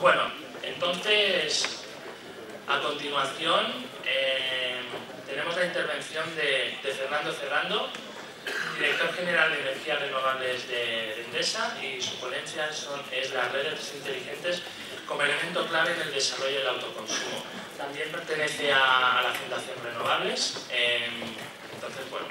Bueno, entonces, a continuación, tenemos la intervención de Fernando Ferrando, director general de Energías Renovables de Endesa, y su ponencia es las redes inteligentes como elemento clave en el desarrollo del autoconsumo. También pertenece a la Fundación Renovables. Entonces, bueno,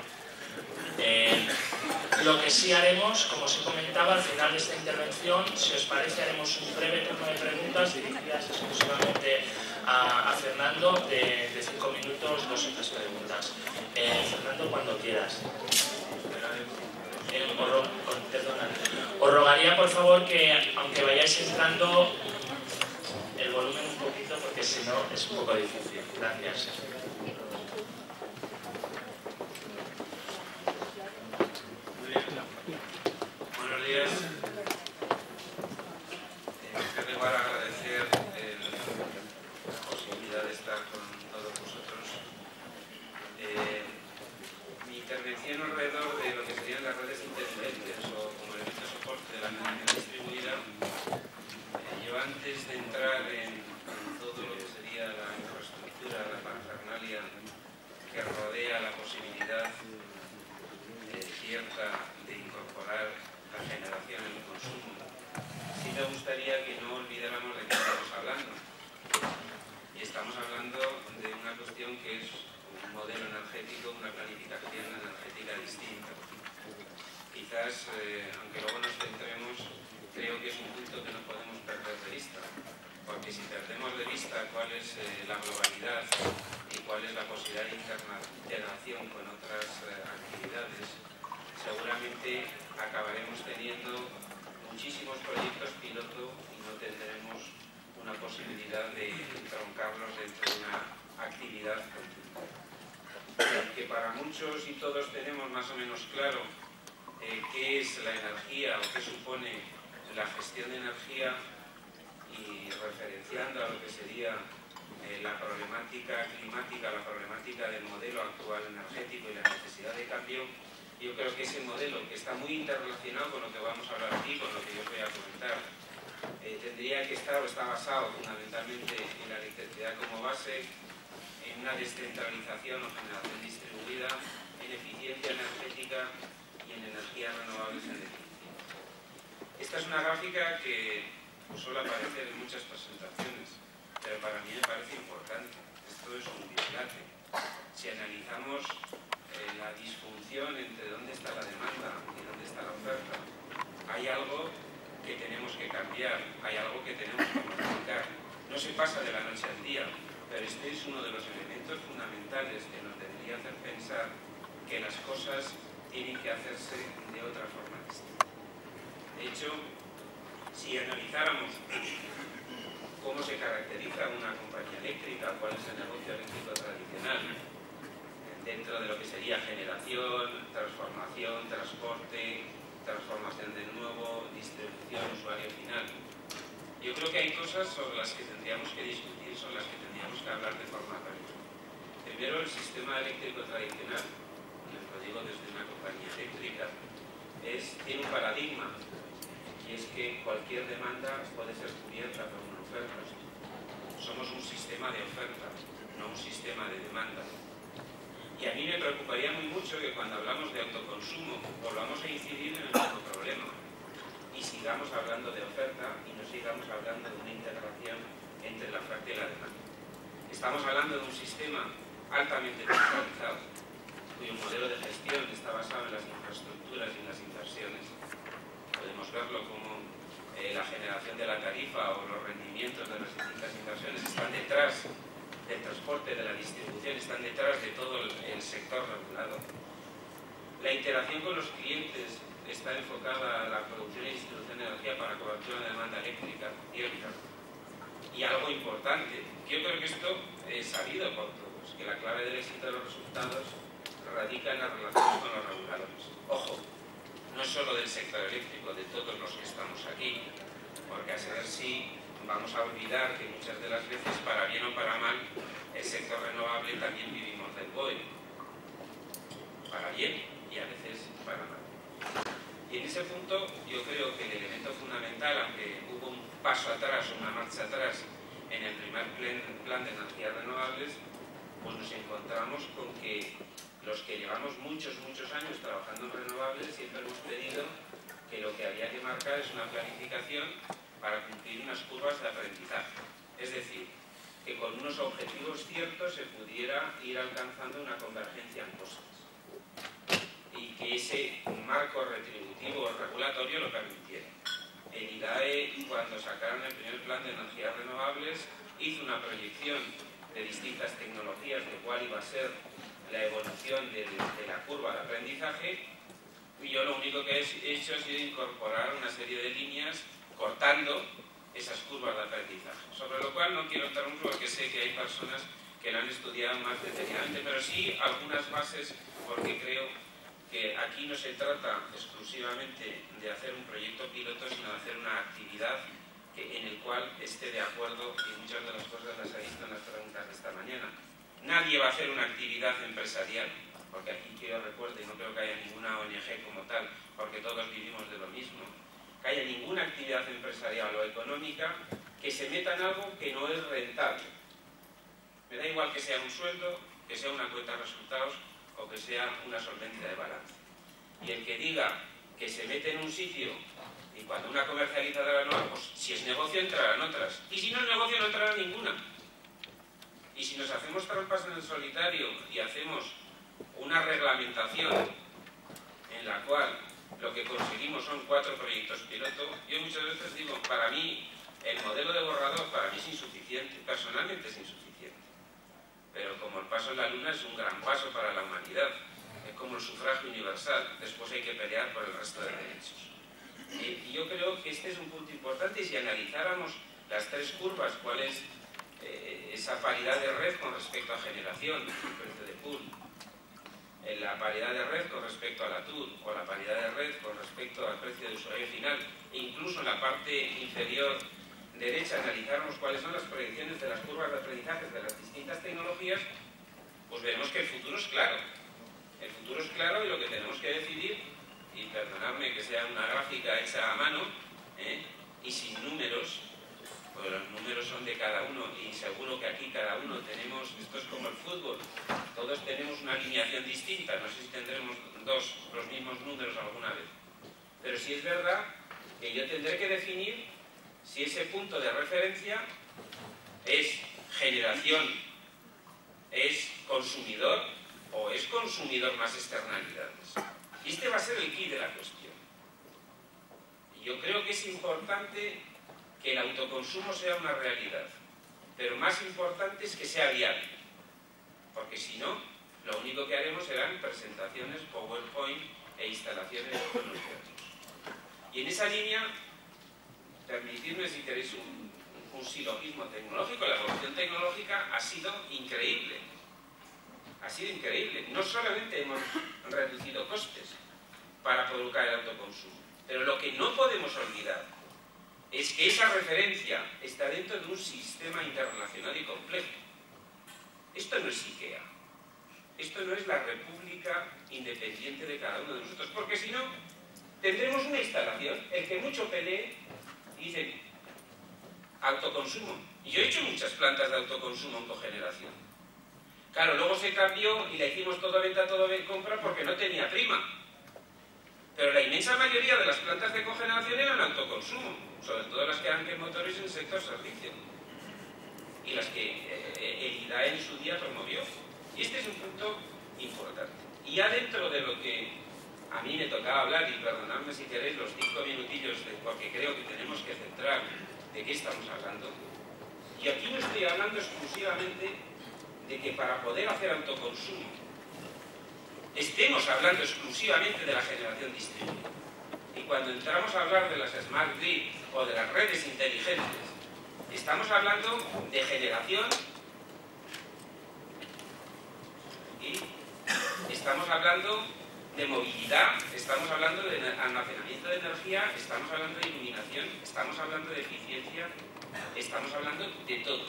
lo que sí haremos, como os comentaba, al final de esta intervención, si os parece, haremos un breve turno de preguntas dirigidas exclusivamente a Fernando, de 5 minutos, 2 o 3 preguntas. Fernando, cuando quieras. Os rogaría, por favor, que aunque vayáis entrando, el volumen un poquito, porque si no es un poco difícil. Gracias. Buenos días. En primer lugar, agradecer la posibilidad de estar con todos vosotros. Mi intervención alrededor de lo que serían las redes inteligentes o como elemento de soporte de la generación distribuida, yo antes de entrar en todo lo que sería la infraestructura, la parafernalia que rodea la posibilidad cierta de incorporar la generación en el consumo, sí me gustaría que no olvidáramos de qué estamos hablando. Y estamos hablando de una cuestión que es un modelo energético, una planificación energética distinta. Quizás, aunque luego nos centremos, creo que es un punto que no podemos perder de vista, porque si perdemos de vista cuál es la globalidad y cuál es la posibilidad de integración con otras actividades, seguramente acabaremos teniendo muchísimos proyectos piloto y no tendremos una posibilidad de entroncarlos dentro de una actividad conjunta. Que para muchos y todos tenemos más o menos claro qué es la energía o qué supone la gestión de energía, y referenciando a lo que sería la problemática climática, la problemática del modelo actual energético y la necesidad de cambio, yo creo que ese modelo, que está muy interrelacionado con lo que vamos a hablar aquí, con lo que yo os voy a comentar, tendría que estar o está basado fundamentalmente en la electricidad como base, en una descentralización o generación distribuida, en eficiencia energética y en energías renovables en definitiva. Esta es una gráfica que suele aparecer en muchas presentaciones, pero para mí me parece importante. Esto es un dislate. Si analizamos la disfunción entre dónde está la demanda y dónde está la oferta, hay algo que tenemos que cambiar, hay algo que tenemos que modificar. No se pasa de la noche al día, pero este es uno de los elementos fundamentales que nos debería hacer pensar que las cosas tienen que hacerse de otra forma distinta. De hecho, si analizáramos cómo se caracteriza una compañía eléctrica, cuál es el negocio eléctrico tradicional, dentro de lo que sería generación, transformación, transporte, transformación de nuevo, distribución, usuario final. Yo creo que hay cosas sobre las que tendríamos que discutir, sobre las que tendríamos que hablar de forma abierta. Primero, el sistema eléctrico tradicional, lo digo desde una compañía eléctrica, tiene un paradigma, y es que cualquier demanda puede ser cubierta por una oferta. Somos un sistema de oferta, no un sistema de demanda. Y a mí me preocuparía muy mucho que cuando hablamos de autoconsumo volvamos a incidir en el mismo problema y sigamos hablando de oferta y no sigamos hablando de una integración entre la oferta y la demanda. Estamos hablando de un sistema altamente centralizado, cuyo modelo de gestión está basado en las infraestructuras y en las inversiones. Podemos verlo como la generación de la tarifa o los rendimientos de las distintas inversiones están detrás del transporte, de la distribución, están detrás de todo el sector regulado. La interacción con los clientes está enfocada a la producción y distribución de energía para cobertura de demanda eléctrica, cierta. Y algo importante, yo creo que esto es sabido por todos, que la clave del éxito de los resultados radica en las relaciones con los reguladores. Ojo, no solo del sector eléctrico, de todos los que estamos aquí, porque a saber si vamos a olvidar que muchas de las veces, para bien o para mal, el sector renovable también vivimos del BOE. Para bien y a veces para mal. Y en ese punto yo creo que el elemento fundamental, aunque hubo paso atrás, una marcha atrás en el primer plan de energías renovables, pues nos encontramos con que los que llevamos muchos años trabajando en renovables siempre hemos pedido que lo que había que marcar es una planificación para cumplir unas curvas de aprendizaje. Es decir, que con unos objetivos ciertos se pudiera ir alcanzando una convergencia en cosas. Y que ese marco retributivo o regulatorio lo permitiera. El IDAE, cuando sacaron el primer plan de energías renovables, hizo una proyección de distintas tecnologías de cuál iba a ser la evolución de la curva de aprendizaje, y yo lo único que he hecho ha sido incorporar una serie de líneas cortando esas curvas de aprendizaje, sobre lo cual no quiero entrar mucho porque sé que hay personas que lo han estudiado más detenidamente, pero sí algunas bases, porque creo que aquí no se trata exclusivamente de hacer un proyecto piloto, sino de hacer una actividad en el cual esté de acuerdo, y muchas de las cosas las he visto en las preguntas de esta mañana. Nadie va a hacer una actividad empresarial, porque aquí quiero recuerde, no creo que haya ninguna ONG como tal, porque todos vivimos de lo mismo, que haya ninguna actividad empresarial o económica que se meta en algo que no es rentable. Me da igual que sea un sueldo, que sea una cuenta de resultados o que sea una solvencia de balance. Y el que diga que se mete en un sitio y cuando una comercializadora no, pues si es negocio entrarán otras, y si no es negocio no entrará ninguna. Y si nos hacemos trampas en el solitario y hacemos una reglamentación en la cual lo que conseguimos son 4 proyectos piloto, yo muchas veces digo, para mí el modelo de borrador para mí es insuficiente, personalmente es insuficiente, pero como el paso en la luna es un gran paso para la humanidad, es como el sufragio universal, después hay que pelear por el resto de derechos. Y yo creo que este es un punto importante, y si analizáramos las 3 curvas, cuál es esa paridad de red con respecto a generación, el precio de pool, la paridad de red con respecto a la TUR, o la paridad de red con respecto al precio de usuario final, e incluso en la parte inferior derecha analizarnos cuáles son las proyecciones de las curvas de aprendizaje de las distintas tecnologías, pues veremos que el futuro es claro. El futuro es claro, y lo que tenemos que decidir, y perdonadme que sea una gráfica hecha a mano, y sin números, pues los números son de cada uno, y seguro que aquí cada uno tenemos, esto es como el fútbol, todos tenemos una alineación distinta, no sé si tendremos los mismos números alguna vez, pero sí es verdad que yo tendré que definir si ese punto de referencia es generación, es consumidor o es consumidor más externalidades. Y este va a ser el quid de la cuestión. Y yo creo que es importante que el autoconsumo sea una realidad, pero más importante es que sea viable, porque si no, lo único que haremos serán presentaciones, PowerPoint e instalaciones de los teatros. Y en esa línea, permitidme si queréis un silogismo tecnológico, la evolución tecnológica ha sido increíble. Ha sido increíble. No solamente hemos reducido costes para provocar el autoconsumo, pero lo que no podemos olvidar es que esa referencia está dentro de un sistema internacional y complejo. Esto no es IKEA. Esto no es la república independiente de cada uno de nosotros, porque si no, tendremos una instalación, el que mucho pelee, y dice autoconsumo. Y yo he hecho muchas plantas de autoconsumo en cogeneración. Claro, luego se cambió y la hicimos todo venta, todo compra porque no tenía prima. Pero la inmensa mayoría de las plantas de cogeneración eran autoconsumo, sobre todo las que eran que motores en el sector servicio. Y las que el IDAE en su día promovió. Y este es un punto importante. Y ya dentro de lo que a mí me tocaba hablar, y perdonadme si queréis los 5 minutillos, porque creo que tenemos que centrar de qué estamos hablando. Y aquí no estoy hablando exclusivamente de que para poder hacer autoconsumo estemos hablando exclusivamente de la generación distribuida. Y cuando entramos a hablar de las Smart Grid o de las redes inteligentes, estamos hablando de generación y estamos hablando de movilidad, estamos hablando de almacenamiento de energía, estamos hablando de iluminación, estamos hablando de eficiencia, estamos hablando de todo.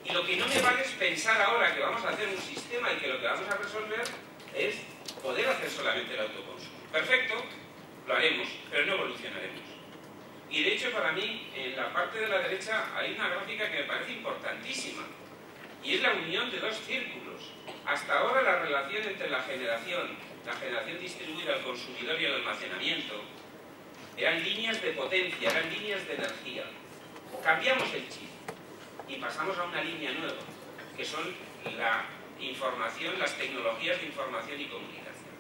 Y lo que no me vale es pensar ahora que vamos a hacer un sistema y que lo que vamos a resolver es poder hacer solamente el autoconsumo. Perfecto, lo haremos, pero no evolucionaremos. Y de hecho, para mí, en la parte de la derecha hay una gráfica que me parece importantísima, y es la unión de dos círculos. Hasta ahora la relación entre la generación distribuida al consumidor y al almacenamiento, eran líneas de potencia, eran líneas de energía. Cambiamos el chip y pasamos a una línea nueva, que son la información, las tecnologías de información y comunicación.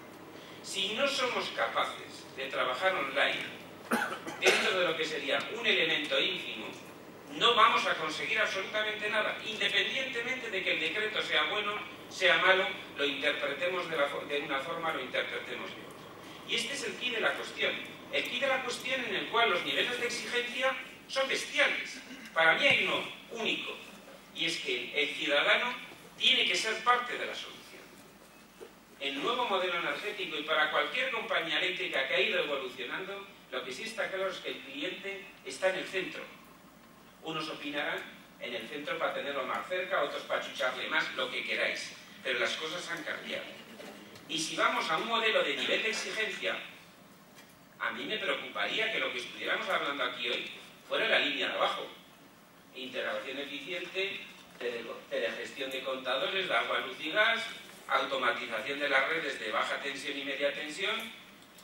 Si no somos capaces de trabajar online dentro de lo que sería un elemento ínfimo, no vamos a conseguir absolutamente nada, independientemente de que el decreto sea bueno, sea malo, lo interpretemos de una forma, lo interpretemos de otra. Y este es el quid de la cuestión. El quid de la cuestión en el cual los niveles de exigencia son bestiales. Para mí hay uno único, y es que el ciudadano tiene que ser parte de la solución. El nuevo modelo energético, y para cualquier compañía eléctrica que ha ido evolucionando, lo que sí está claro es que el cliente está en el centro. Unos opinarán en el centro para tenerlo más cerca, otros para chucharle más, lo que queráis. Pero las cosas han cambiado. Y si vamos a un modelo de nivel de exigencia, a mí me preocuparía que lo que estuviéramos hablando aquí hoy fuera la línea de abajo. Integración eficiente, telegestión de contadores de agua, luz y gas, automatización de las redes de baja tensión y media tensión,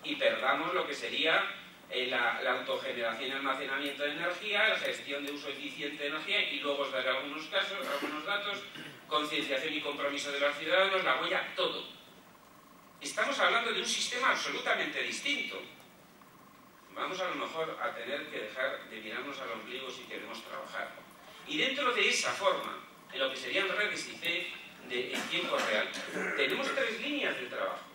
y perdamos lo que sería la autogeneración y almacenamiento de energía, la gestión de uso eficiente de energía, y luego os daré algunos datos, concienciación y compromiso de los ciudadanos, la huella, todo. Estamos hablando de un sistema absolutamente distinto. Vamos a lo mejor a tener que dejar de mirarnos al ombligo si queremos trabajar. Y dentro de esa forma, en lo que serían redes IT en tiempo real, tenemos tres líneas de trabajo.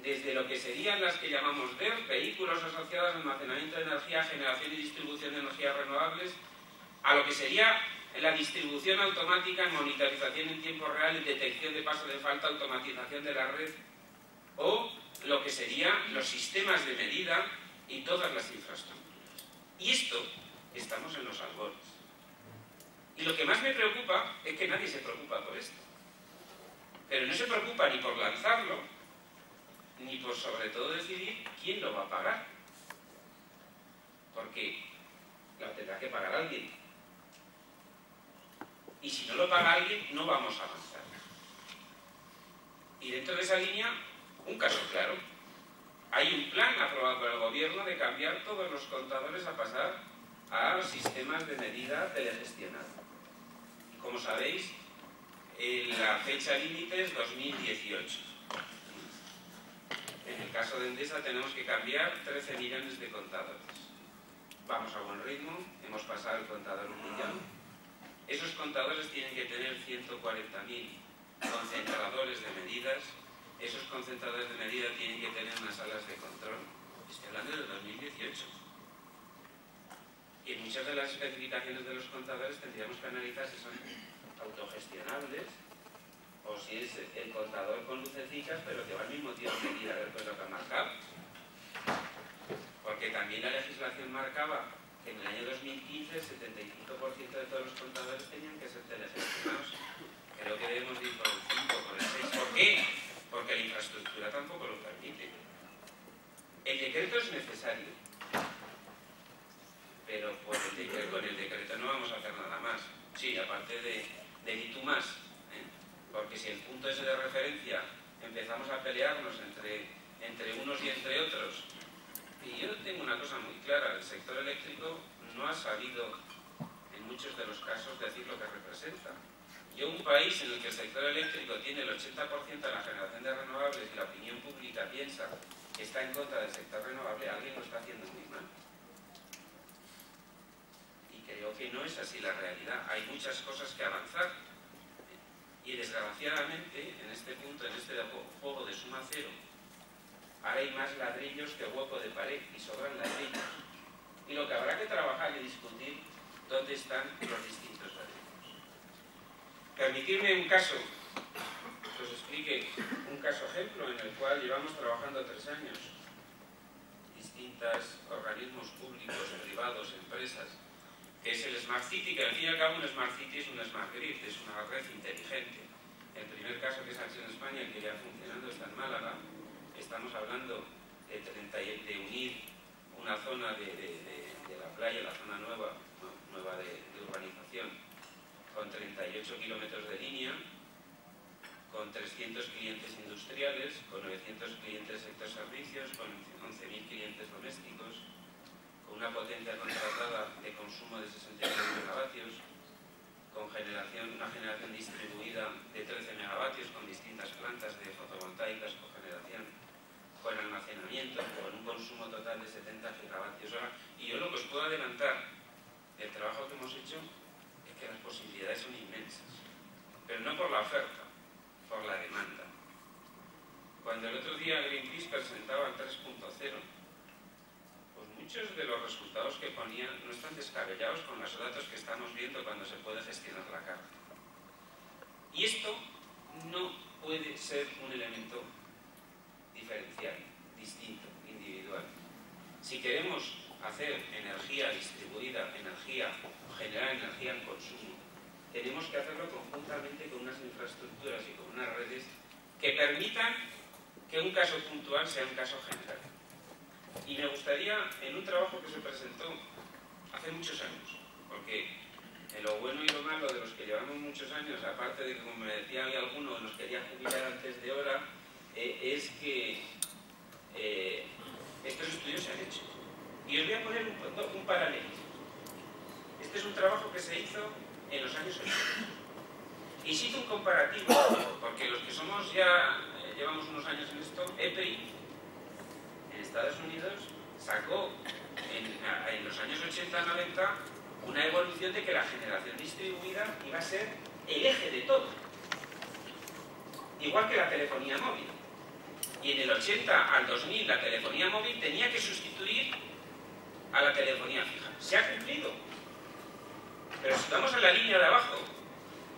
Desde lo que serían las que llamamos DER, vehículos asociados al almacenamiento de energía, generación y distribución de energías renovables, a lo que sería la distribución automática, monitorización en tiempo real, en detección de paso de falta, automatización de la red, o lo que serían los sistemas de medida y todas las infraestructuras. Y esto, estamos en los albores. Y lo que más me preocupa es que nadie se preocupa por esto. Pero no se preocupa ni por lanzarlo, ni por sobre todo decidir quién lo va a pagar. Porque lo tendrá que pagar alguien. Y si no lo paga alguien, no vamos a avanzar. Y dentro de esa línea, un caso claro. Hay un plan aprobado por el gobierno de cambiar todos los contadores a pasar a sistemas de medida telegestionados. Como sabéis, la fecha límite es 2018. En el caso de Endesa tenemos que cambiar 13 millones de contadores. Vamos a buen ritmo, hemos pasado el contador 1 millón. Esos contadores tienen que tener 140.000 concentradores de medidas. Esos concentradores de medida tienen que tener unas salas de control. Estoy hablando del 2018. Y en muchas de las especificaciones de los contadores tendríamos que analizar si son autogestionables o si es el contador con lucecitas pero que va al mismo tiempo de medida, a ver qué es lo que ha marcado. Porque también la legislación marcaba que en el año 2015 el 75% de todos los contadores tenían que ser telegestionados. Creo que debemos ir por el 5, por el 6. ¿Por qué? Porque la infraestructura tampoco lo permite. El decreto es necesario, pero con el decreto no vamos a hacer nada más. Sí, aparte de ni tú más. Porque si el punto ese de referencia empezamos a pelearnos entre unos y entre otros, y yo tengo una cosa muy clara, el sector eléctrico no ha sabido en muchos de los casos decir lo que representa. Yo, un país en el que el sector eléctrico tiene el 80% de la generación de renovables y la opinión pública piensa que está en contra del sector renovable, alguien lo está haciendo muy mal. Y creo que no es así la realidad. Hay muchas cosas que avanzar. Y desgraciadamente, en este punto, en este juego de suma cero, ahora hay más ladrillos que hueco de pared y sobran ladrillos. Y lo que habrá que trabajar y discutir, ¿dónde están los distintos ladrillos? Permitidme un caso, que os explique un caso ejemplo en el cual llevamos trabajando 3 años. Distintos organismos públicos, privados, empresas, que es el Smart City, que al fin y al cabo un Smart City es un Smart Grid, es una red inteligente. El primer caso que se ha hecho en España, que ya funcionando, está en Málaga. Estamos hablando de unir una zona de la playa, la zona nueva de urbanización, con 38 kilómetros de línea, con 300 clientes industriales, con 900 clientes sector servicios, con 11.000 clientes domésticos, con una potencia contratada de consumo de 69 megavatios, con una generación distribuida de 13 megavatios, con distintas plantas de fotovoltaicas, cogeneración, con almacenamiento, con un consumo total de 70 gigavatios hora. Y yo lo que os puedo adelantar del trabajo que hemos hecho es que las posibilidades son inmensas, pero no por la oferta, por la demanda. Cuando el otro día Greenpeace presentaba el 3.0, pues muchos de los resultados que ponían no están descabellados con los datos que estamos viendo cuando se puede gestionar la carga. Y esto no puede ser un elemento diferencial, distinto, individual. Si queremos hacer energía distribuida, generar energía en consumo, tenemos que hacerlo conjuntamente con unas infraestructuras y con unas redes que permitan que un caso puntual sea un caso general. Y me gustaría, en un trabajo que se presentó hace muchos años, porque lo bueno y lo malo de los que llevamos muchos años, aparte de que, como me decía alguno, nos quería jubilar antes de hora, es que estos estudios se han hecho. Y os voy a poner un paralelismo. Este es un trabajo que se hizo en los años 80. Y se hizo un comparativo, porque los que somos ya, llevamos unos años en esto, EPRI, en Estados Unidos, sacó en los años 80-90 una evolución de que la generación distribuida iba a ser el eje de todo. Igual que la telefonía móvil. Y en el 80 al 2000 la telefonía móvil tenía que sustituir a la telefonía fija. Se ha cumplido. Pero si vamos a la línea de abajo,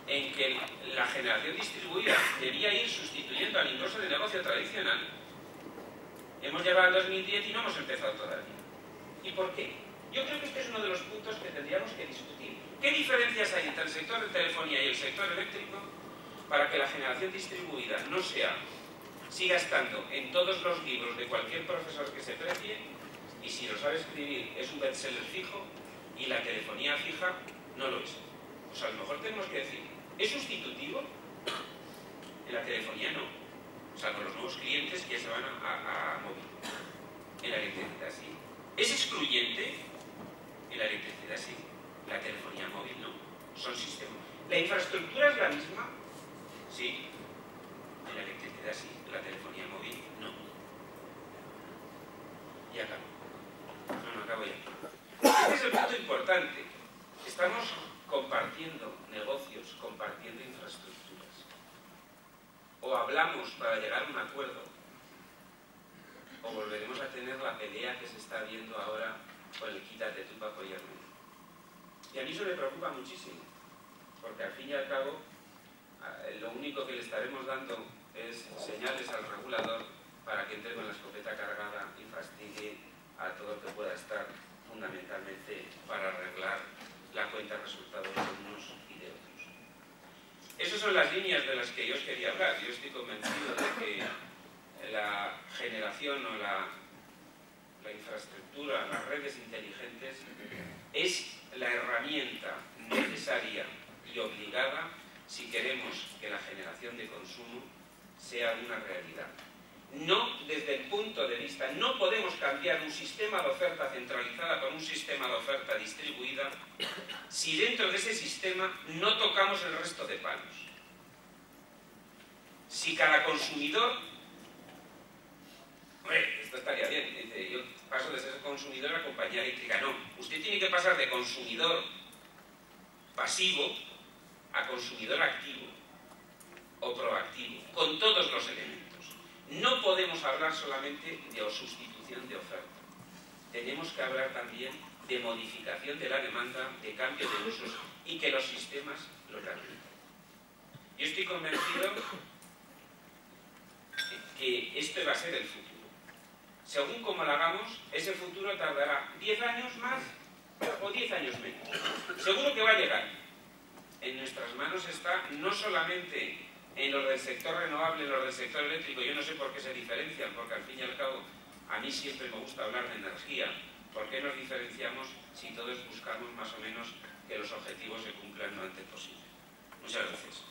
en que la generación distribuida debía ir sustituyendo al ingreso de negocio tradicional, hemos llegado al 2010 y no hemos empezado todavía. ¿Y por qué? Yo creo que este es uno de los puntos que tendríamos que discutir. ¿Qué diferencias hay entre el sector de telefonía y el sector eléctrico para que la generación distribuida no siga estando en todos los libros de cualquier profesor que se precie, y si lo sabe escribir es un bestseller fijo, y la telefonía fija no lo es? Pues a lo mejor tenemos que decir, ¿es sustitutivo? En la telefonía no, salvo los nuevos clientes que se van a móvil. En la electricidad sí. ¿Es excluyente? En la electricidad sí. La telefonía móvil no. Son sistemas. ¿La infraestructura es la misma? Sí. En la electricidad sí. La telefonía móvil no. Y acabo. No, acabo ya. Este es el punto importante. Estamos compartiendo negocios, compartiendo infraestructuras. O hablamos para llegar a un acuerdo, o volveremos a tener la pelea que se está viendo ahora con el quítate tú para apoyarme. Y a mí eso me preocupa muchísimo, porque al fin y al cabo lo único que le estaremos dando es señales al regulador para que entre con la escopeta cargada y fastigue a todo el que pueda estar, fundamentalmente para arreglar la cuenta de resultados de unos y de otros. Esas son las líneas de las que yo os quería hablar. Yo estoy convencido de que la generación o la infraestructura, las redes inteligentes, es la herramienta necesaria y obligada si queremos que la generación de consumo sea una realidad. No desde el punto de vista, no podemos cambiar un sistema de oferta centralizada por un sistema de oferta distribuida si dentro de ese sistema no tocamos el resto de palos. Si cada consumidor, esto estaría bien, dice, yo paso de ser consumidor a compañía eléctrica. No, usted tiene que pasar de consumidor pasivo a consumidor activo o proactivo, con todos los elementos. No podemos hablar solamente de sustitución de oferta. Tenemos que hablar también de modificación de la demanda, de cambio de usos y que los sistemas lo permitan. Yo estoy convencido que esto va a ser el futuro. Según como lo hagamos, ese futuro tardará 10 años más o 10 años menos. Seguro que va a llegar. En nuestras manos está no solamente en los del sector renovable, en los del sector eléctrico. Yo no sé por qué se diferencian, porque al fin y al cabo a mí siempre me gusta hablar de energía, ¿Por qué nos diferenciamos si todos buscamos más o menos que los objetivos se cumplan lo antes posible? Muchas gracias.